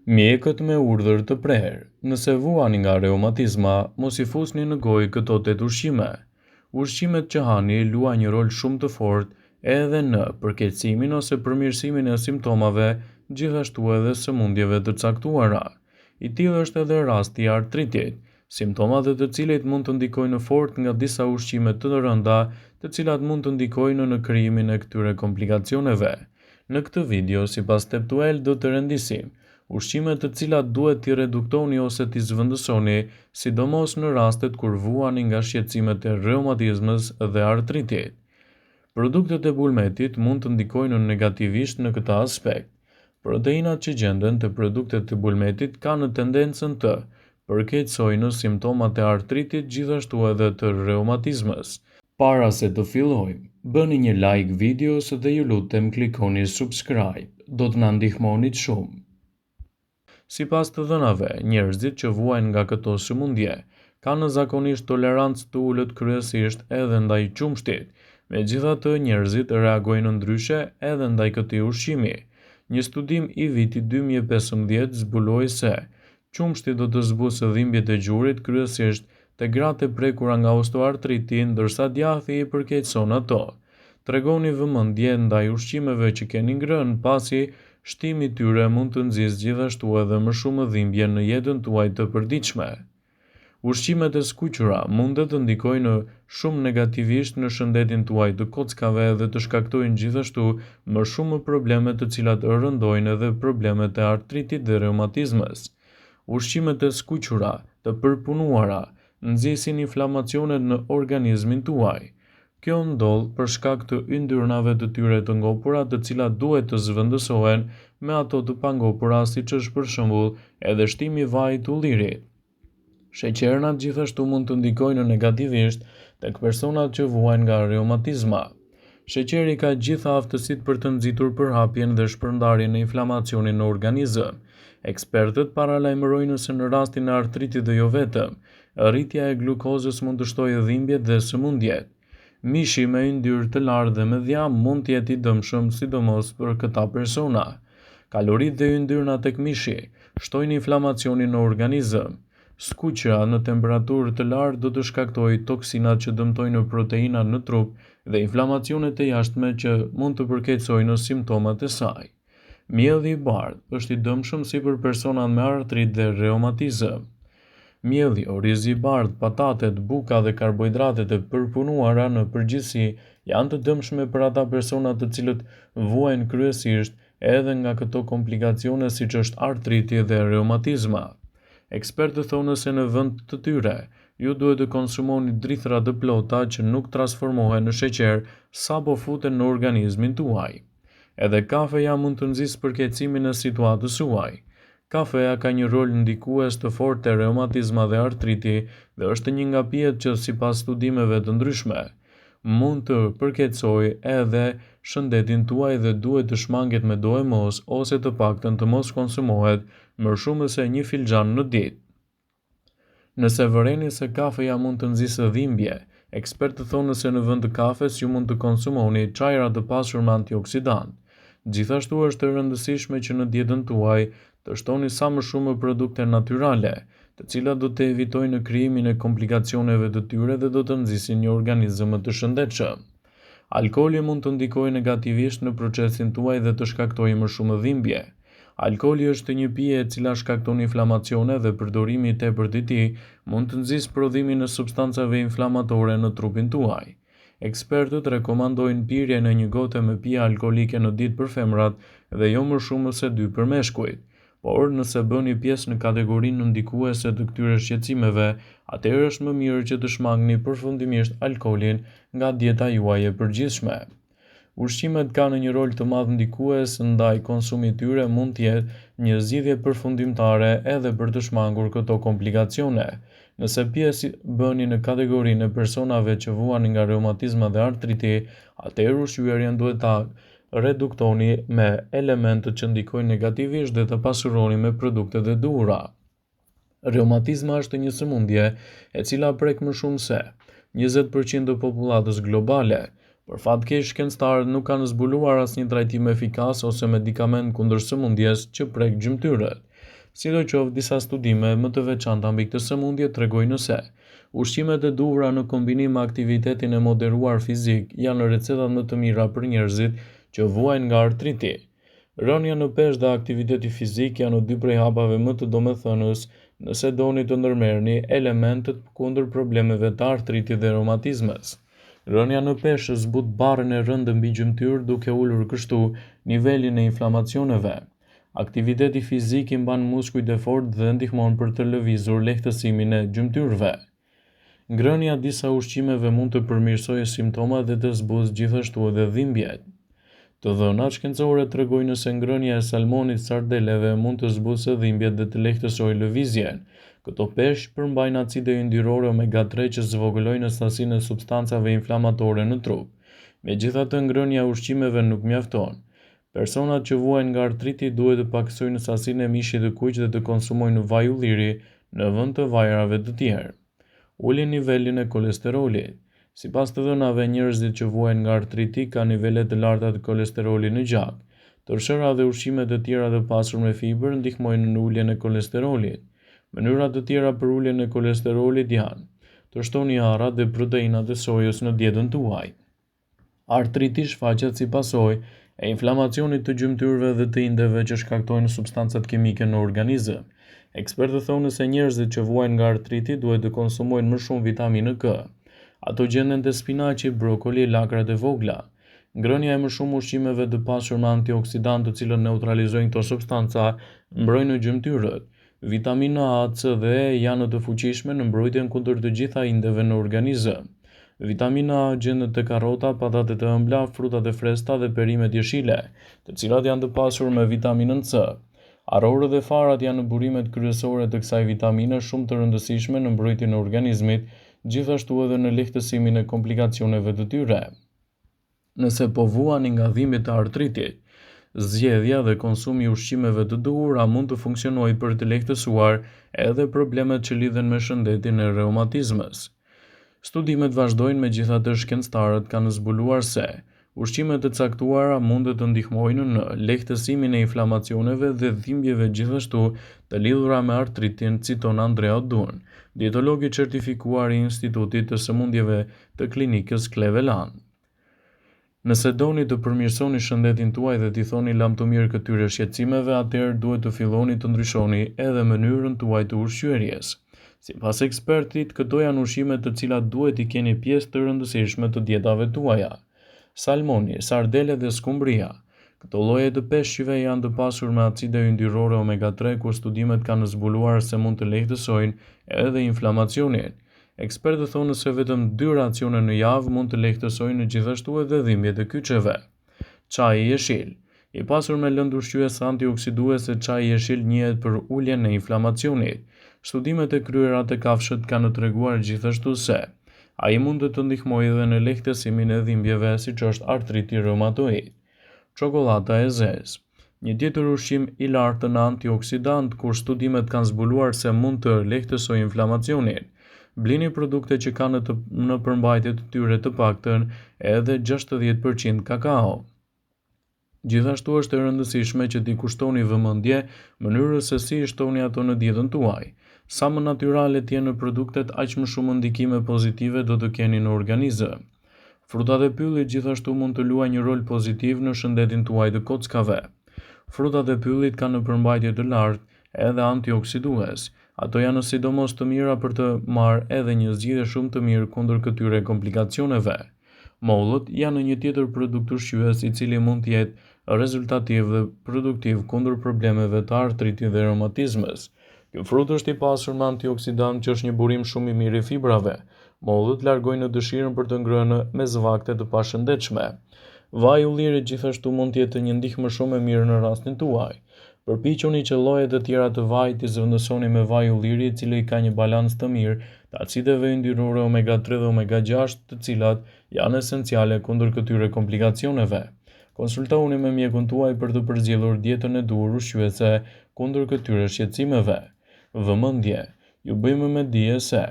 Mjekët me urdhër të prerë. Nëse vuani nga reumatizma, mos i fusni në gojë këto 8 ushqime. Ushqimet që hani luajnë një rol shumë të fortë edhe në përkeqësimin ose përmirësimin e simptomave, gjithashtu edhe sëmundjeve të caktuara. I tillë është edhe rasti i artritit, simptomat e të cilit mund të ndikojnë fort nga disa ushqime të rënda, të cilat mund të ndikojnë në krijimin e këtyre komplikacioneve. Në këtë video, sipas Step12, do të rendisim ushqime të cilat duhet t'i reduktoni ose t'i zvendësoni, sidomos në rastet kur vuani nga shqetësimet e reumatizmës dhe artritit. Produktet e bulmetit mund të ndikojnë negativisht në këtë aspekt. Proteinat që gjenden te produktet e bulmetit kanë tendencën të përkeqësojnë simptomat e artritit, gjithashtu edhe të reumatizmës. Para se të fillojmë, bëni një like videos dhe ju lutem klikoni subscribe, do të na ndihmonit shumë. Sipas të dhënave, njerëzit që vuajnë nga këto sëmundje kanë zakonisht tolerancë të ulët kryesisht edhe ndaj qumshtit. Megjithatë, njerëzit reagojnë ndryshe edhe ndaj këtij ushqimi. Një studim i vitit 2015 zbuloi se qumshti do të zbusë dhimbjet e gjurit kryesisht te gratë e prekura nga osteoartriti, ndërsa djathi i përkeqëson ato. Tregoni vëmendje ndaj ushqimeve që keni ngrënë, pasi shtimi i tyre mund të nxjisë gjithashtu edhe më shumë dhimbje në jetën tuaj të përditshme. Ushqimet e skuqura mund të ndikojnë shumë negativisht në shëndetin tuaj të kockave dhe të shkaktojnë gjithashtu më shumë probleme të cilat rëndojnë edhe problemet e artritit dhe reumatizmës. Ushqimet e skuqura të përpunuara nxjesin inflamacionet në organizmin tuaj. Kjo ndodh për shkak të yndyrnave të tyre të ngopura, të cilat duhet të zvendësohen me ato të pangopura, siç është për shembull edhe shtimi i vajit të ullirit. Sheqernat gjithashtu mund të ndikojnë negativisht tek personat që vuajnë nga reumatizma. Sheqeri ka gjitha aftësitë për të nxitur përhapjen dhe shpërndarjen e inflamacionit në organizëm. Ekspertët paralajmërojnë se në rastin e artritit dhe jo vetëm, rritja e glukozës mund të shtojë dhimbjet dhe sëmundjet. Mishi me yndyrë të lartë dhe me dhjam mund të jetë i dëmshëm, sidomos për këta persona. Kaloritë dhe yndyrna tek mishi shtojnë inflamacionin në organizëm. Skuqja në temperaturë të lartë do të shkaktojë toksinat që dëmtojnë proteinat në trup dhe inflamacionet e jashtme që mund të përkeqësojnë simptomat e saj. Mielli i bardhë është i dëmshëm si për personat me artrit dhe reumatizëm. Mielli, orizi i bardhë, patatet, buka dhe karbohidratet e përpunuara në përgjithësi janë të dëmshme për ata persona të cilët vuajnë kryesisht edhe nga këto komplikacione siç është artriti dhe reumatizma. Ekspertët thonë se në vend të tyre, ju duhet të konsumoni drithëra të plota që nuk transformohen në sheqer sapo futen në organizmin tuaj. Edhe kafeja mund të nxjisë përkeqësimin e situatës suaj. Kafeja ka një rol ndikues të fortë te reumatizma dhe artriti dhe është një nga pijet që sipas studimeve të ndryshme mund të përkeqësojë edhe shëndetin tuaj dhe duhet të shmanget me do e mos ose të paktën të mos konsumohet më shumë se 1 filxhan në ditë. Nëse vëreni se kafeja mund të nxjisë dhimbje, ekspertët thonë se në vend të kafes ju mund të konsumoni çajra të pasur me antioksidant. Gjithashtu është e rëndësishme që në dietën tuaj të shtoni sa më shumë produkte natyrale, të cilat do të evitojnë krijimin e komplikacioneve të tyre dhe do të nxisin një organizëm më të shëndetshëm. Alkooli mund të ndikojë negativisht në procesin tuaj dhe të shkaktojë më shumë dhimbje. Alkooli është një pije e cila shkakton inflamacione dhe përdorimi i tepërt i tij mund të nxjisë prodhimin e substancave inflamatore në trupin tuaj. Ekspertët rekomandojnë pirjen e një gote me pije alkolike në ditë për femrat dhe jo më shumë se 2 për meshkujt. Por nëse bëni pjesë në kategorinë ndikuese të këtyre shqetësimeve, atëherë është më mirë që të shmangni përfundimisht alkoolin nga dieta juaj e përgjithshme. Ushqimet kanë një rol të madh ndikues ndaj konsumit të tyre mund të jetë një zgjidhje përfundimtare edhe për të shmangur këto komplikacione. Nëse pjesë bëni në kategorinë e personave që vuani nga reumatizma dhe artriti, atëherë ushqyerjen duhet ta reduktoni me elemente që ndikojnë negativisht dhe të pasuroni me produktet e duhura. Reumatizma është një sëmundje e cila prek më shumë se 20% të popullatës globale. Për fat keq, shkencëtarët nuk kanë zbuluar asnjë trajtim efikas ose medikament kundër sëmundjes që prek gjymtyrët. Sidoqoftë, disa studime më të veçanta mbi këtë sëmundje tregojnë se ushqimet e duhura në kombinim me aktivitetin e moderuar fizik janë recetat më të mira për njerëzit që vuajnë nga artriti. Rënja në peshë dhe aktiviteti fizik janë dy prej hapave më të domethënës nëse doni të ndërmerrni elementet kundër problemeve të artritit dhe reumatizmës. Rënja në peshë zbut barrën e rëndë mbi gjymtyrë duke ulur kështu nivelin e inflamacioneve. Aktiviteti fizik i mban muskujt e fortë dhe ndihmon për të lëvizur lehtësimin e gjymtyrëve. Ngrënia e disa ushqimeve mund të përmirësojë simptomat dhe të zbusë gjithashtu edhe dhimbjet. Të dhënat shkencore tregojnë se ngrënia e salmonit sardeleve mund të zbusë dhimbjet dhe të lehtësojë lëvizjen. Këto peshq përmbajnë acide yndyrore omega-3 që zvogëlojnë sasinë e substancave inflamatore në trup. Megjithatë, ngrënia e ushqimeve nuk mjafton. Personat që vuajnë nga artriti duhet të pakësojnë sasinë e mishit të kuq dhe të konsumojnë vaj ulliri në vend të vajrave të tjerë. Ulin nivelin e kolesterolit. Sipas të dhënave, njerëzit që vuajnë nga artriti kanë nivele të larta të kolesterolit në gjak. Tërshëra dhe ushqimet të tjera të pasur me fibër ndihmojnë në uljen e kolesterolit. Mënyrat të tjera për uljen e kolesterolit janë: të shtoni arrat dhe proteinat e sojës në dietën tuaj. Artriti shfaqet si pasojë e inflamacionit të gjymtyrëve dhe të indeve që shkaktojnë substancat kimike në organizëm. Ekspertët thonë se njerëzit që vuajnë nga artriti duhet të konsumojnë më shumë vitaminë K. Ato gjenden te spinaqi, brokoli, lakrat e vogla. Ngrënia e më shumë ushqimeve të pasur me antioksidantë të cilët neutralizojnë këto substanca mbrojnë gjymtyrët. Vitamina A, C dhe E janë të fuqishme në mbrojtjen kundër të gjitha indeve në organizëm. Vitamina A gjendet te karrota, patatet e ëmbla, frutat e freskëta dhe perimet jeshile, të cilat janë të pasur me vitaminën C. Arrorët dhe farat janë burimet kryesore të kësaj vitamine shumë të rëndësishme në mbrojtjen e organizmit, gjithashtu edhe në lehtësimin e komplikacioneve të tyre. Nëse po vuani nga dhimbjet e artritit, zgjedhja dhe konsumi i ushqimeve të duhura mund të funksionojë për të lehtësuar edhe problemet që lidhen me shëndetin e reumatizmës. Studimet vazhdojnë, megjithatë shkencëtarët kanë zbuluar se ushqimet të caktuara mund të ndihmojnë në lehtësimin e inflamacioneve dhe dhimbjeve gjithashtu të lidhura me artritin, citon Andrea Dunn, dietolog i certifikuar i Institutit të Sëmundjeve të Klinikës Cleveland. Nëse doni të përmirësoni shëndetin tuaj dhe t'i thoni lam të mirë këtyre shqetësimeve, atëherë duhet të filloni të ndryshoni edhe mënyrën tuaj të ushqyerjes. Sipas ekspertit, këto janë ushqimet të cilat duhet t'i keni pjesë të rëndësishme të dietave tuaja. Salmoni, sardele dhe skumbria. Këto lloje të peshqive janë të pasur me acide yndyrore omega-3, ku studimet kanë zbuluar se mund të lehtësojnë edhe inflamacionin. Ekspertët thonë se vetëm 2 racione në javë mund të lehtësojnë gjithashtu edhe dhimbjet e kyçeve. Çaji i jeshil. I pasur me lëndë ushqyes antioksiduese, çaji i jeshil njihet për uljen e inflamacionit. Studimet e kryera te kafshët kanë treguar gjithashtu se ai mund të ndihmojë edhe në lehtësimin e dhimbjeve, siç është artriti reumatoid. Çokolata e zezë. Një tjetër ushqim i lartë në antioksidant, kur studimet kanë zbuluar se mund të lehtësojë inflamacionin. Blini produkte që kanë në përmbajtje të tyre të paktën edhe 60% kakao. Gjithashtu është e rëndësishme që t'i kushtoni vëmendje mënyrës se si i shtoni ato në dietën tuaj. Sa më natyrale të jenë produktet, aq më shumë ndikime pozitive do të keni në organizëm. Frutat e pyllit gjithashtu mund të luajnë një rol pozitiv në shëndetin tuaj të kockave. Frutat e pyllit kanë në përmbajtje të lartë edhe antioksidues. Ato janë sidomos të mira për të marrë edhe një zgjidhje shumë të mirë kundër këtyre komplikacioneve. Mollët janë një tjetër produkt ushqyes i cili mund të jetë rezultativ dhe produktiv kundër problemeve të artritit dhe reumatizmës. Ky frut është i pasur me antioksidant që është një burim shumë i mirë i fibrave. Mollët largojnë dëshirën për të ngrënë me zvakte të pashëndetshme. Vaji i ullirit gjithashtu mund të jetë një ndihmë shumë e mirë në rastin tuaj. Përpiquni që llojet e tjera të vajit t'i zëvendësoni me vaj ulliri, i cili ka një balancë të mirë të acideve yndyrore omega-3 dhe omega-6, të cilat janë esenciale kundër këtyre komplikacioneve. Konsultohuni me mjekun tuaj për të përzgjedhur dietën e duhur ushqyese kundër këtyre shqetësimeve. Vëmendje. Ju bëjmë me dije se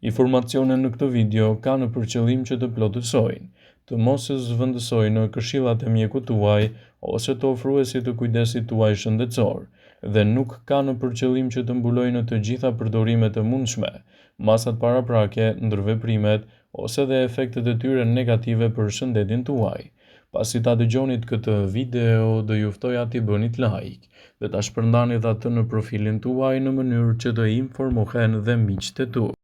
informacionet në këtë video kanë për qëllim që të plotësojnë, të mos e zëvendësojnë në këshillat e mjekut tuaj ose të ofruesit të kujdesit tuaj shëndetësor. dhe nuk ka në përqëllim që të mbulojë në të gjitha përdorimet e mundshme, masat paraprake, ndërveprimet ose dhe efektet e tyre negative për shëndetin tuaj. Pasi ta dëgjonit këtë video, do ju ftoj t'i bënit like dhe ta shpërndanit atë në profilin tuaj në mënyrë që të informohen dhe miqtë e tu.